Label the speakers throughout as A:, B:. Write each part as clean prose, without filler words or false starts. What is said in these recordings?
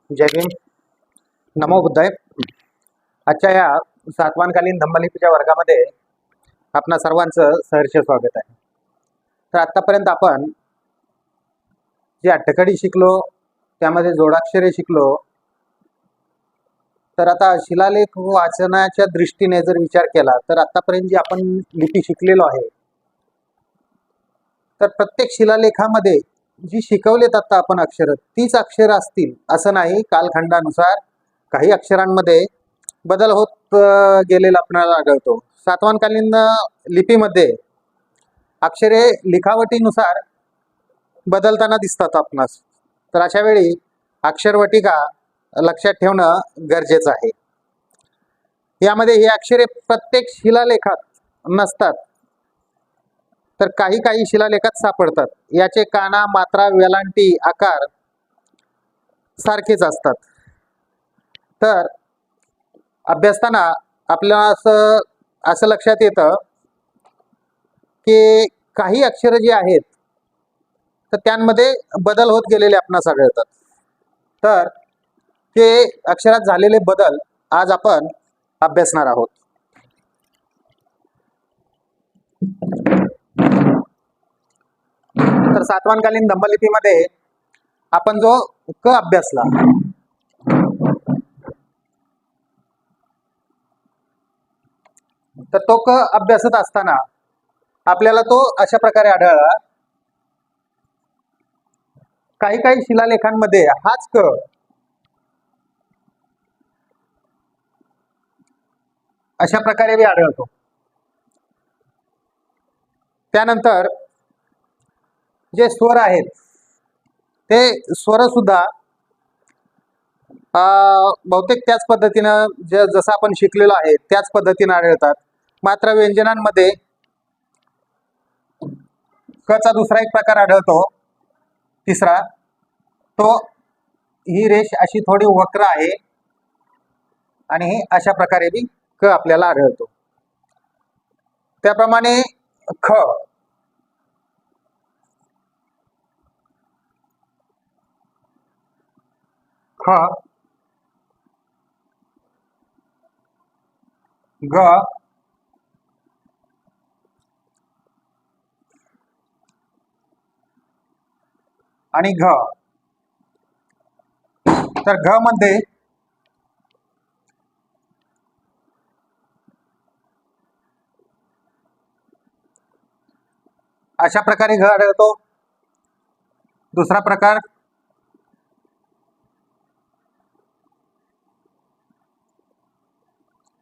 A: जय भीम. नमो बुद्धाय. आजच्या या सातवानकालीन धम्मलिपीच्या वर्गामध्ये आपणा सर्वांचं सहर्ष स्वागत आहे. तर आतापर्यंत आपण जे अट्टकडी शिकलो, त्यामध्ये जोडाक्षरे शिकलो. तर आता शिलालेख वाचनाच्या दृष्टीने जर विचार केला तर आतापर्यंत जी आपण लिपी शिकलेलो आहे, तर प्रत्येक शिलालेखामध्ये जी शिकवलेत आता आपण अक्षर तीच अक्षर असतील असं नाही. कालखंडानुसार काही अक्षरांमध्ये बदल होत गेलेला आपल्याला आढळतो. सातवानकालीन लिपीमध्ये अक्षरे लिखावटीनुसार बदलताना दिसतात आपणास. तर अशा वेळी अक्षरवटिका लक्षात ठेवणं गरजेचं आहे. यामध्ये ही अक्षरे प्रत्येक शिलालेखात नसतात, तर काही काही शिलालेखात सापडतात. याचे काना, मात्रा, वेलांटी, आकार सारखेच असतात. तर अभ्यासताना आपल्याला असं लक्षात येतं की काही अक्षर जी आहेत तर त्यांमध्ये बदल होत गेलेले आपणास आढळतात. तर ते अक्षरात झालेले बदल आज आपण अभ्यासणार आहोत. तर सातवानकालीन धम्मलिपीमध्ये आपण जो क अभ्यासला, तर तो क अभ्यासत असताना आपल्याला तो अशा प्रकारे आढळला. काही काही शिलालेखांमध्ये हाच क अशा प्रकारे बी आढळतो. त्यानंतर जे स्वर आहेत ते स्वर सुद्धा बहुतेक त्याच पद्धतीनं जसं आपण शिकलेलो आहे त्याच पद्धतीने आढळतात. मात्र व्यंजनांमध्ये कचा दुसरा एक प्रकार आढळतो, तिसरा. तो ही रेष अशी थोडी वक्र आहे आणि हे अशा प्रकारे बी क आपल्याला आढळतो. त्याप्रमाणे ख, ख, ग, आणि घ. तर घ मध्ये अशा प्रकारे घ आढळतो. दुसरा प्रकार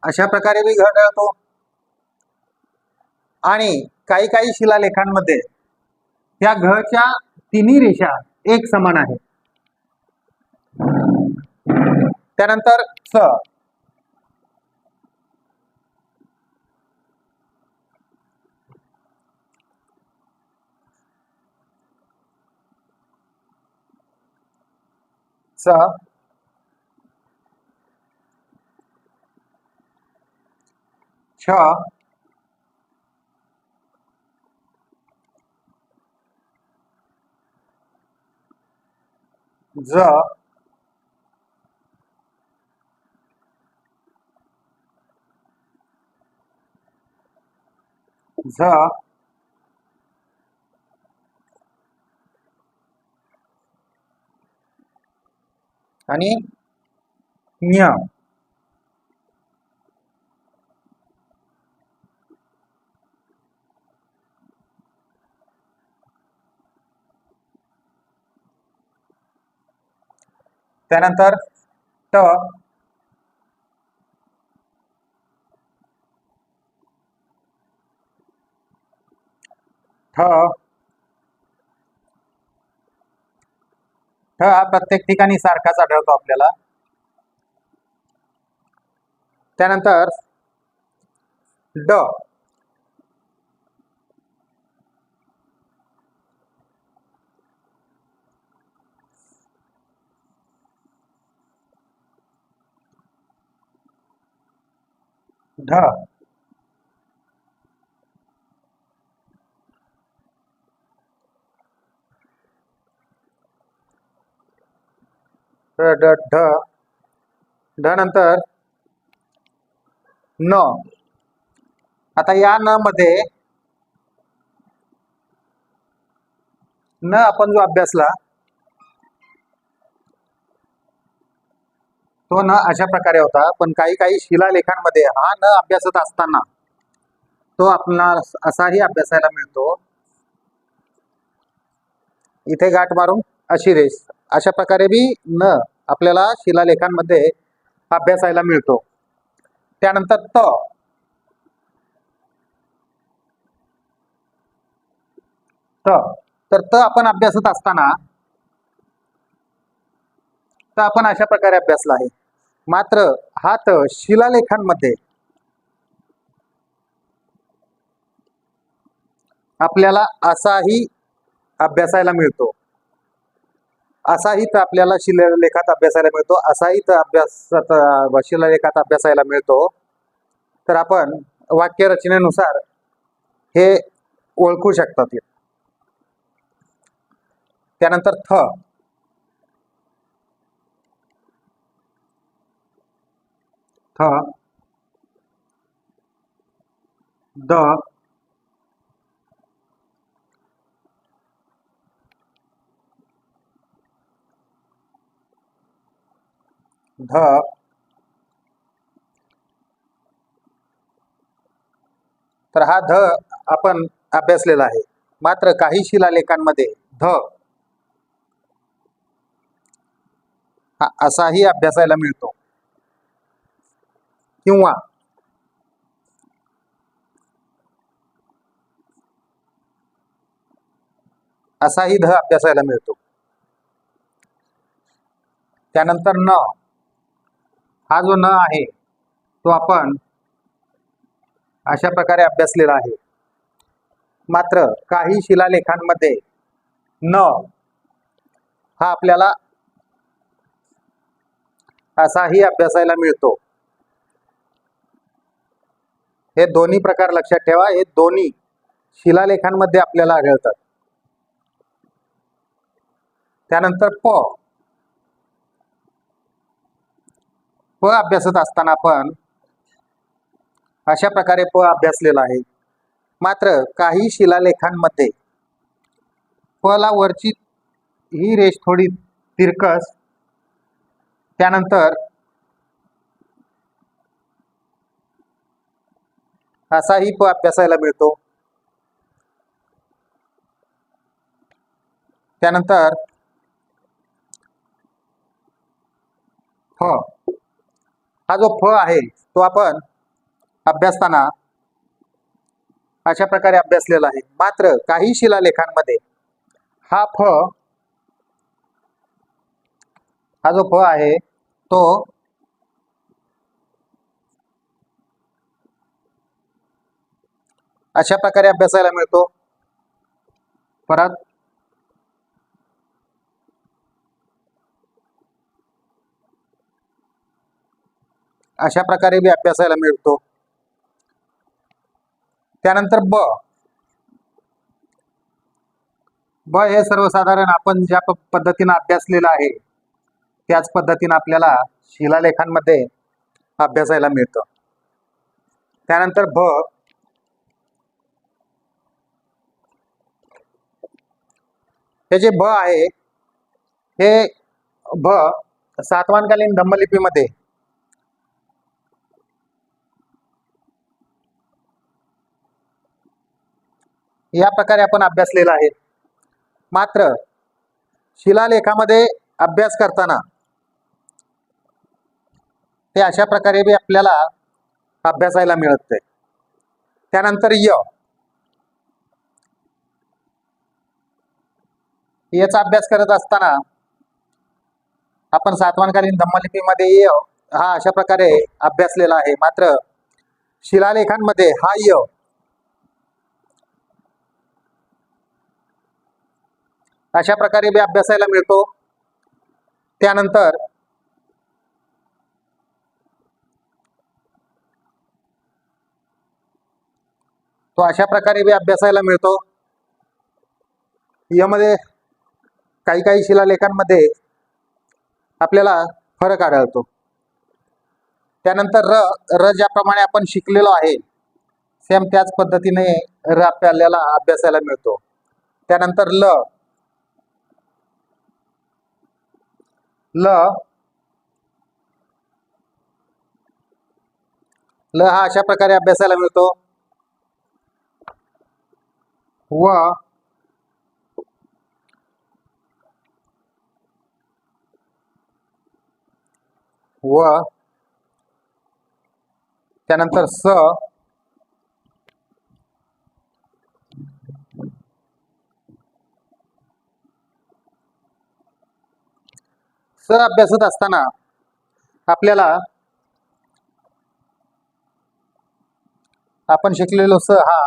A: अशा प्रकारे बी घ आढळतो. आणि काही काही शिलालेखांमध्ये या घच्या तिन्ही रेषा एक समान आहेत. त्यानंतर स, स, छ, ज, झ, आणि ञ. त्यानंतर ट, ठ, ठ हा प्रत्येक ठिकाणी सारखाच आढळतो आपल्याला. त्यानंतर ड, ढ, ढ ढ ढ नंतर न. आता या न मध्ये न आपण जो अभ्यासला तो न अशा प्रकारे होता, पण काही काही शिलालेखांमध्ये हा न अभ्यासत असताना तो आपल्याला असाही अभ्यासायला मिळतो. इथे गाठ मारून अशी रेस, अशा प्रकारे बी न आपल्याला शिलालेखांमध्ये अभ्यासायला मिळतो. त्यानंतर त. तर त आपण अभ्यासत असताना तर आपण अशा प्रकारे अभ्यासला आहे. मात्र हा त शिलालेखांमध्ये आपल्याला असाही अभ्यासायला मिळतो. असाही तर आपल्याला शिलालेखात अभ्यासायला मिळतो, असाही तर शिलालेखात अभ्यासायला मिळतो. तर आपण वाक्यरचनेनुसार हे ओळखू शकतात. त्यानंतर थ. थ द ध तर हा ध आपण अभ्यासलेला आहे. मात्र काही शिलालेखांमध्ये ध हा असाही अभ्यासायला मिळतो किंवा असाही ध अभ्यासायला मिळतो. त्यानंतर न. हा जो न आहे तो आपण अशा प्रकारे अभ्यासलेला आहे. मात्र काही शिलालेखांमध्ये न हा आपल्याला असाही अभ्यासायला मिळतो. हे दोन्ही प्रकार लक्षात ठेवा, हे दोन्ही शिलालेखांमध्ये आपल्याला आढळतात. त्यानंतर प. प अभ्यासत असताना आपण अशा प्रकारे प अभ्यासलेला आहे. मात्र काही शिलालेखांमध्ये प ला वरची ही रेष थोडी तिरकस, त्यानंतर असाही प अभ्यासायला मिळतो. त्यानंतर फ. हा जो फ आहे तो आपण अभ्यासताना अशा प्रकारे अभ्यासलेला आहे. मात्र काही शिलालेखांमध्ये हा फ, हा जो फ आहे तो अशा प्रकारे अभ्यासायला मिळतो. परत अशा प्रकारे बी अभ्यासायला मिळतो. त्यानंतर ब. ब हे सर्वसाधारण आपण ज्या पद्धतीने अभ्यासलेलं आहे त्याच पद्धतीने आपल्याला शिलालेखांमध्ये अभ्यासायला मिळतं. त्यानंतर भ. हे जे ब आहे हे भ सातवाहनकालीन धम्मलिपीमध्ये या प्रकारे आपण अभ्यासलेला आहे. मात्र शिलालेखामध्ये अभ्यास करताना ते अशा प्रकारे बी आपल्याला अभ्यासायला मिळते. त्यानंतर य. याचा अभ्यास करत असताना आपण सातवाहनकालीन धम्मलिपीमध्ये य हा अशा प्रकारे अभ्यासलेला आहे. मात्र शिलालेखांमध्ये हा य अशा प्रकारे बी अभ्यासायला मिळतो. त्यानंतर तो अशा प्रकारे बी अभ्यासायला मिळतो. यामध्ये काही काही शिलालेखांमध्ये आपल्याला फरक आढळतो. त्यानंतर र र ज्याप्रमाणे आपण शिकलेलो आहे सेम त्याच पद्धतीने र आपल्याला अभ्यासायला मिळतो. त्यानंतर ल ल ल हा अशा प्रकारे अभ्यासायला मिळतो. व व त्यानंतर स अभ्यासत असताना आपल्याला आपण शिकलेलो स हा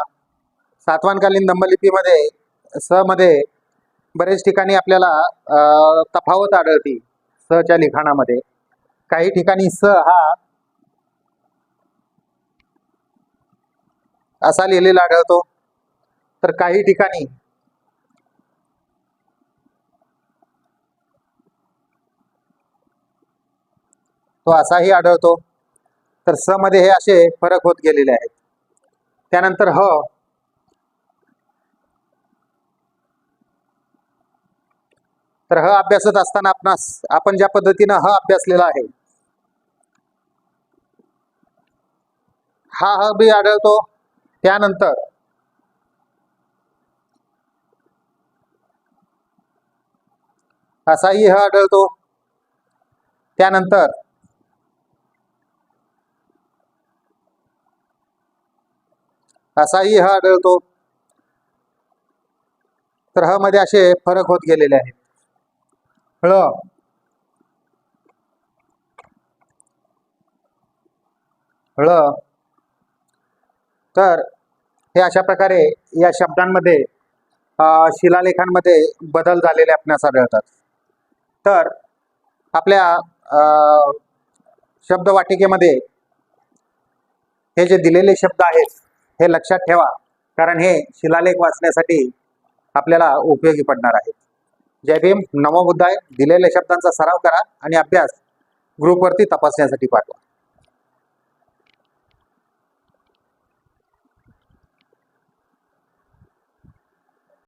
A: सातवाहनकालीन दंभलिपीमध्ये स मध्ये बरेच ठिकाणी आपल्याला तफावत आढळते. स च्या लिखाणामध्ये काही ठिकाणी स हा असा लिहिलेला आढळतो, तर काही ठिकाणी तो असाही आढळतो. तर स मध्ये हे असे फरक होत गेलेले आहेत. त्यानंतर ह तर ह अभ्यासत असताना आपण ज्या पद्धतीनं ह अभ्यासलेला आहे हा ह बी आढळतो. त्यानंतर असाही ह आढळतो. त्यानंतर असाही ह आढळतो. तर ह मध्ये असे फरक होत गेलेले आहेत. ळ ळ तर हे अशा प्रकारे या शब्दांमध्ये शिलालेखांमध्ये बदल झालेले आपणास आढळतात. तर आपल्या शब्दवाटिकेमध्ये हे जे दिलेले शब्द आहेत हे लक्षात ठेवा, कारण हे शिलालेख वाचण्यासाठी आपल्याला उपयोगी पडणार आहेत. जय भीम, नमो बुद्धाय. दिलेल्या शब्दांचा सराव करा आणि अभ्यास ग्रुपवरती तपासण्यासाठी पाठवा.